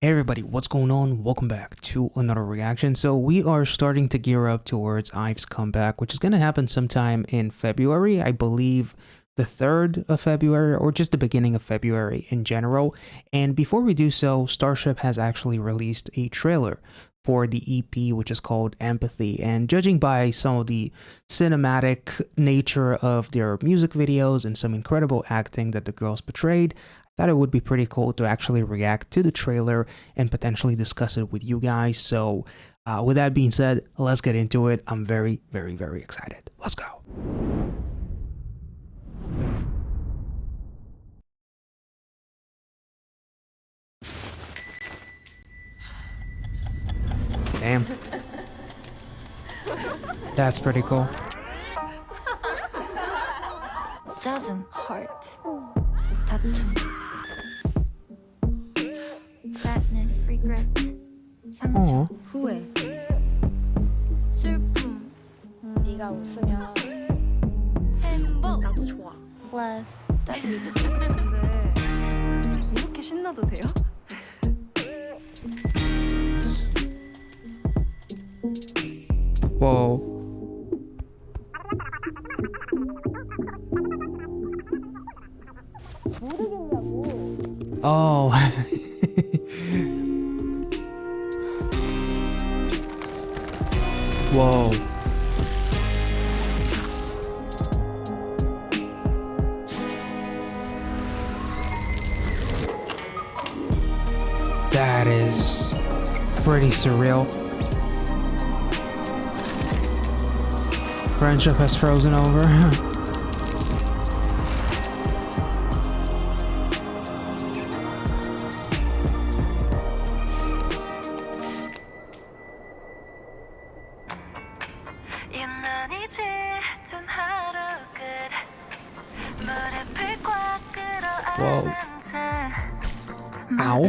Hey everybody, what's going on? Welcome back to another reaction. So we are starting to gear up towards IVE's comeback, which is going to happen sometime in February. I believe the 3rd of February or just the beginning of February in general. And before we do so, Starship has actually released a trailer for the EP, which is called Empathy. And judging by some of the cinematic nature of their music videos and some incredible acting that the girls portrayed, thought it would be pretty cool to actually react to the trailer and potentially discuss it with you guys. So with that being said, let's get into it. I'm very excited. Let's go. Damn. That's pretty cool. 짜증, heart, 다툼, sadness, regret, 상처, 후회, 슬픔, 네가 웃으면 행복, 나도 좋아. love, 떨림. 근데 이렇게 신나도 돼요? Whoa. Oh. Whoa. That is pretty surreal. Friendship has frozen over. Whoa. Ow.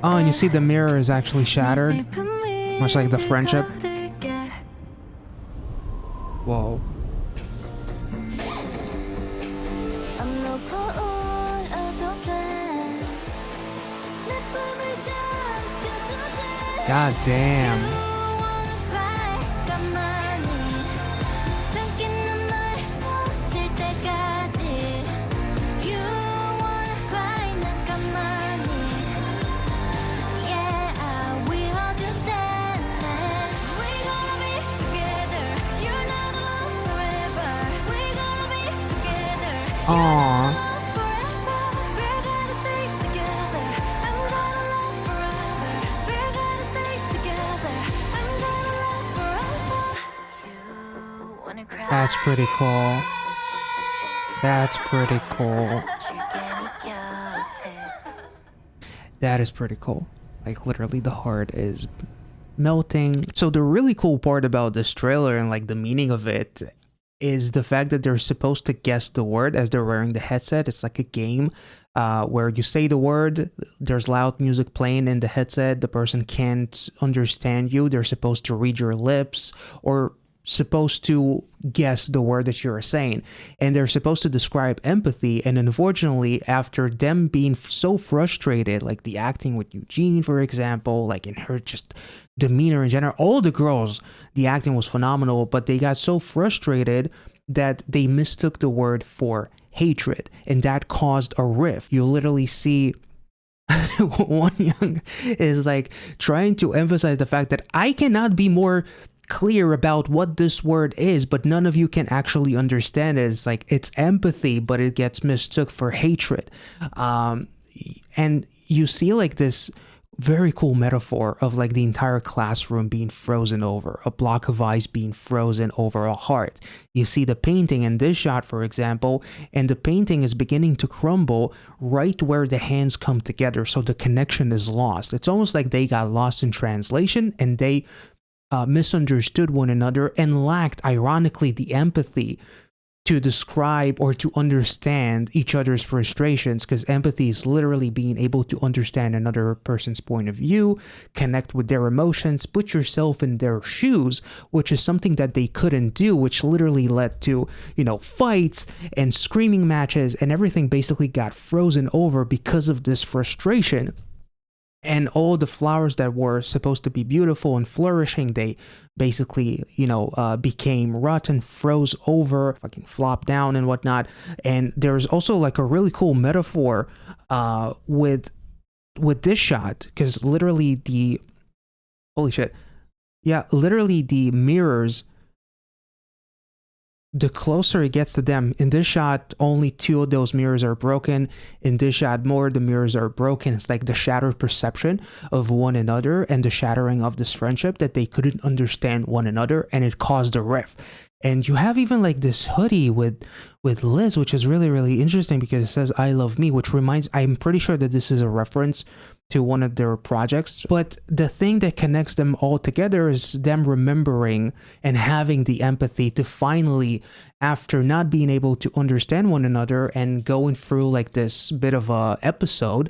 Oh, and you see the mirror is actually shattered, much like the friendship. Whoa. God damn. Aww. That's pretty cool. That's pretty cool. That is pretty cool. Like literally the heart is melting. So the really cool part about this trailer and like the meaning of it is the fact that they're supposed to guess the word as they're wearing the headset. It's like a game where you say the word, there's loud music playing in the headset, the person can't understand you, they're supposed to read your lips or supposed to guess the word that you're saying, and they're supposed to describe empathy. And unfortunately, after them being so frustrated, like the acting with Eugene, for example, like in her just demeanor in general, all the girls, the acting was phenomenal, but they got so frustrated that they mistook the word for hatred, and that caused a rift. You literally see Wonyoung is like trying to emphasize the fact that I cannot be more clear about what this word is, but none of you can actually understand it. It's like it's empathy, but it gets mistook for hatred. And you see like this very cool metaphor of like the entire classroom being frozen over, a block of ice being frozen over a heart. You see the painting in this shot, for example, and the painting is beginning to crumble right where the hands come together, so the connection is lost. It's almost like they got lost in translation and they misunderstood one another and lacked, ironically, the empathy to describe or to understand each other's frustrations, because empathy is literally being able to understand another person's point of view, connect with their emotions, put yourself in their shoes, which is something that they couldn't do, which literally led to, fights and screaming matches, and everything basically got frozen over because of this frustration. And all the flowers that were supposed to be beautiful and flourishing, they basically, became rotten, froze over, fucking flopped down and whatnot. And there's also like a really cool metaphor with this shot, because literally literally the mirrors, the closer it gets to them. In this shot, only 2 of those mirrors are broken. In this shot, more of the mirrors are broken. It's like the shattered perception of one another and the shattering of this friendship, that they couldn't understand one another, and it caused a rift. And you have even like this hoodie with Liz, which is really, really interesting because it says "I love me," which I'm pretty sure that this is a reference to one of their projects. But the thing that connects them all together is them remembering and having the empathy to finally, after not being able to understand one another and going through like this bit of a episode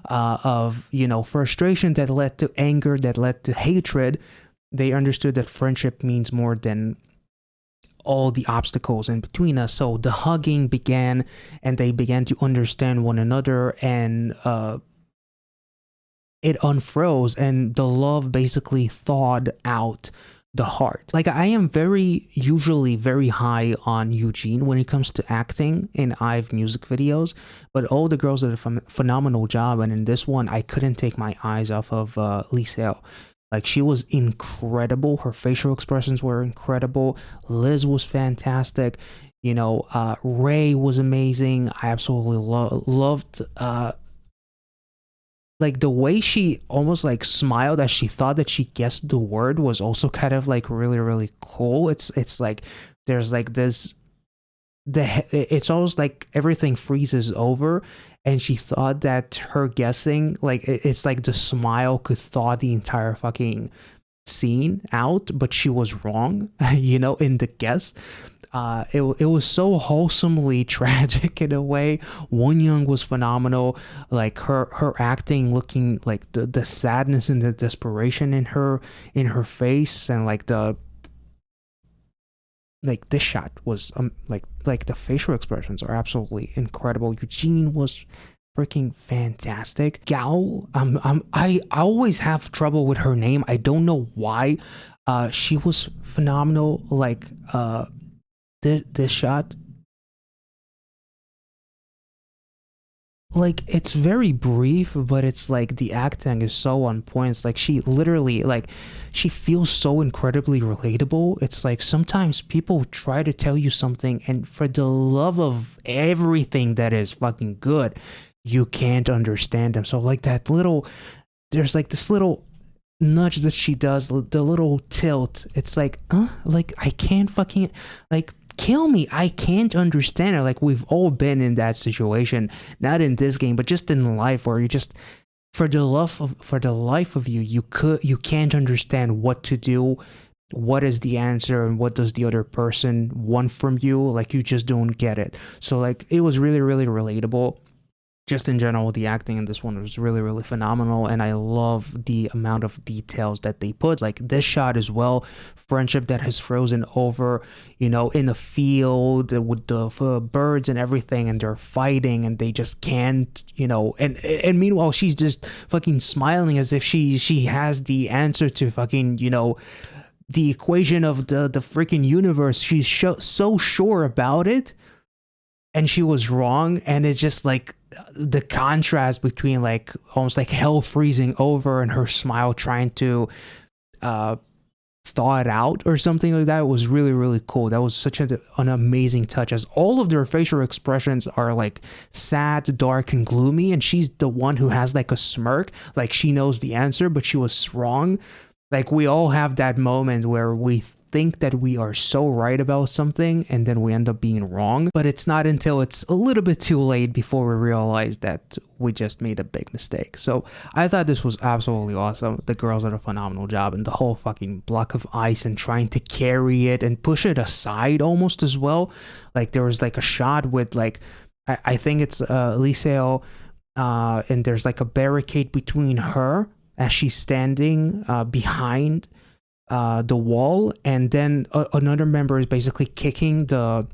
of, frustration that led to anger, that led to hatred, they understood that friendship means more than all the obstacles in between us. So the hugging began, and they began to understand one another, and it unfroze, and the love basically thawed out the heart. Like, I am usually very high on Eugene when it comes to acting in IVE music videos, but all the girls did a phenomenal job, and in this one, I couldn't take my eyes off of Liseo. Like, she was incredible. Her facial expressions were incredible. Liz was fantastic. Ray was amazing. I absolutely loved like the way she almost like smiled as she thought that she guessed the word was also kind of like really, really cool. It's like there's like this, it's almost like everything freezes over, and she thought that her guessing, like it's like the smile could thaw the entire fucking scene out, but she was wrong, in the guess. It was so wholesomely tragic in a way. Wonyoung was phenomenal. Like her acting, looking like the sadness and the desperation in her face, and like this shot was like the facial expressions are absolutely incredible. Eugene was freaking fantastic. Gao, I always have trouble with her name. I don't know why. She was phenomenal. Like this shot, like, it's very brief, but it's like the acting is so on point. It's like she literally, like, she feels so incredibly relatable. It's like sometimes people try to tell you something, and for the love of everything that is fucking good, you can't understand them. So like there's like this little nudge that she does, the little tilt. It's like, like, I can't fucking, like, kill me, I can't understand it. Like, we've all been in that situation, not in this game, but just in life, where you just, for the life of you, you can't understand what to do, what is the answer, and what does the other person want from you. Like, you just don't get it. So like, it was really, really relatable. Just in general, the acting in this one was really, really phenomenal, and I love the amount of details that they put. Like this shot as well, friendship that has frozen over, in a field with the birds and everything, and they're fighting, and they just can't, and meanwhile she's just fucking smiling as if she has the answer to fucking, the equation of the freaking universe. She's so sure about it, and she was wrong. And it's just like the contrast between like almost like hell freezing over and her smile trying to thaw it out or something like that was really, really cool. That was such an amazing touch, as all of their facial expressions are like sad, dark, and gloomy, and she's the one who has like a smirk, like she knows the answer but she was wrong. Like, we all have that moment where we think that we are so right about something and then we end up being wrong, but it's not until it's a little bit too late before we realize that we just made a big mistake. So I thought this was absolutely awesome. The girls did a phenomenal job, and the whole fucking block of ice and trying to carry it and push it aside almost as well. Like, there was like a shot with like, I think it's Liseo, and there's like a barricade between her as she's standing behind the wall, and then another member is basically kicking the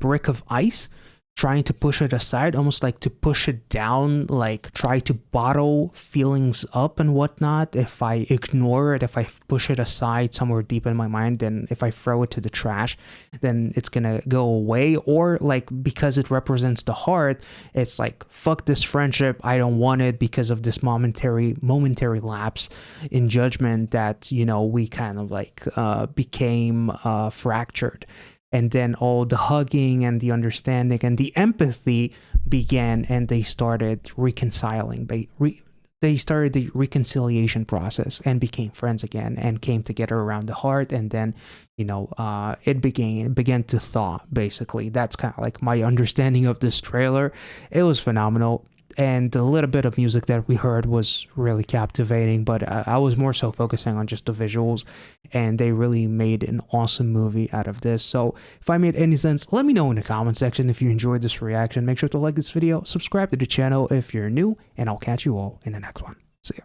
brick of ice, trying to push it aside, almost like to push it down, like try to bottle feelings up and whatnot. If I ignore it, if I push it aside somewhere deep in my mind, then if I throw it to the trash, then it's gonna go away. Or like, because it represents the heart, it's like, fuck this friendship, I don't want it, because of this momentary lapse in judgment that, you know, we kind of like became fractured. And then all the hugging and the understanding and the empathy began, and they started reconciling. They started the reconciliation process and became friends again and came together around the heart. And then, you know, it began to thaw, basically. That's kind of like my understanding of this trailer. It was phenomenal. And the little bit of music that we heard was really captivating, but I was more so focusing on just the visuals, and they really made an awesome movie out of this. So if I made any sense, let me know in the comment section. If you enjoyed this reaction, make sure to like this video, subscribe to the channel if you're new, and I'll catch you all in the next one. See ya.